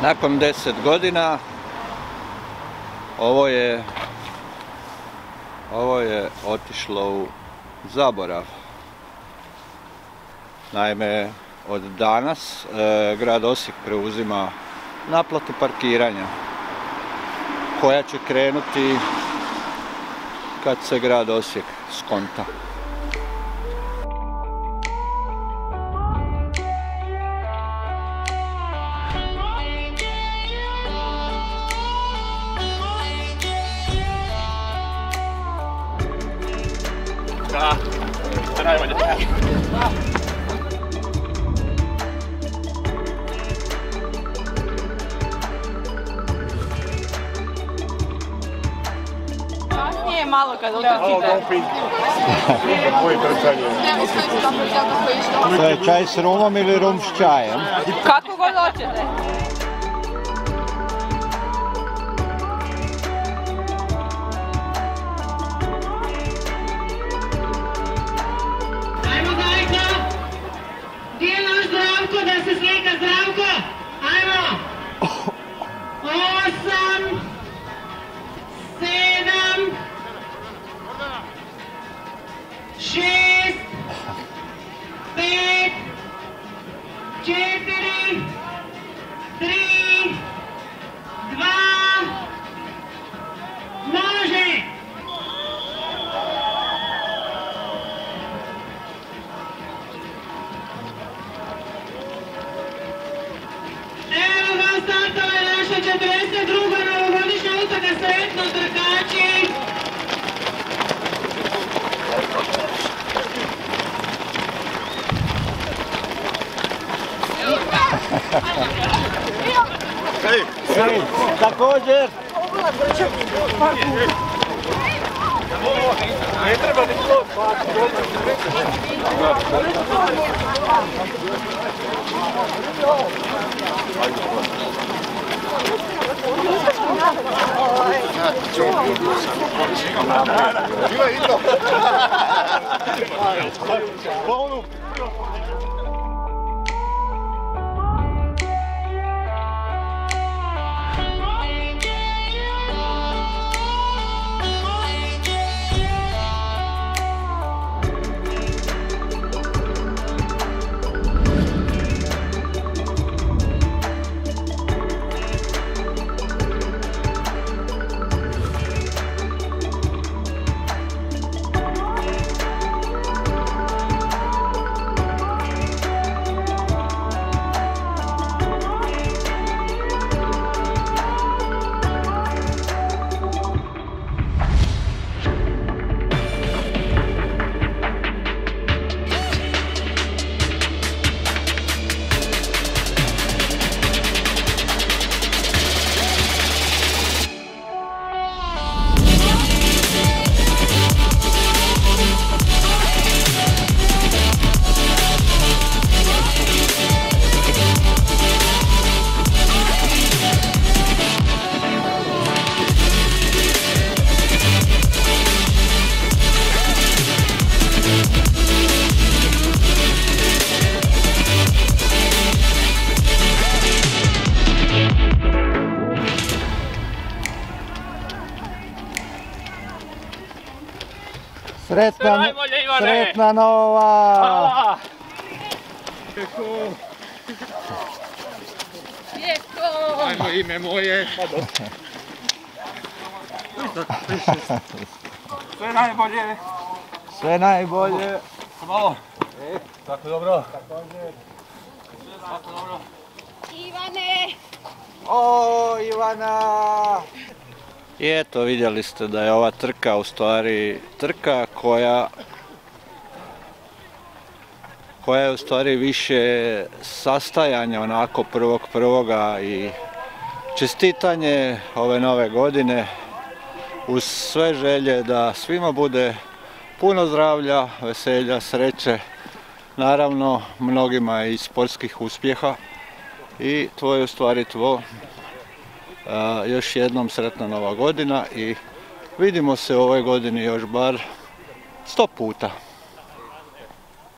Nakon 10 godina ovo je otišlo u zaborav. Naime, od danas grad Osijek preuzima naplatu parkiranja koja će krenuti kad se grad Osijek skonta. Da, to najbolje. Nije malo kad utrčite. To je čaj s rumom ili rum s čajem? Kako god hoćete. Ajmo Dajko! Gdje je naš Zdravko da se slika Zdravko? Ajmo! 8 7 6 5 4 3 2 može! Evo ga, startala je naša 42. novogodišnja utrka, sretno trkači! Također! Ne treba ni to. Bila je to. Sretna nova! Hvala! Ajmo ime moje. Sve najbolje. Sve najbolje! Malo. Tako dobro. Tako dobro. Ivane! O, Ivana! I eto, vidjeli ste da je ova trka u stvari trka koja je u stvari više sastajanja onako 1.1. i čestitanje ove nove godine uz sve želje da svima bude puno zdravlja, veselja, sreće, naravno mnogima i sportskih uspjeha i to je u stvari to. Još jednom sretna nova godina i vidimo se u ovoj godini još bar 100 puta.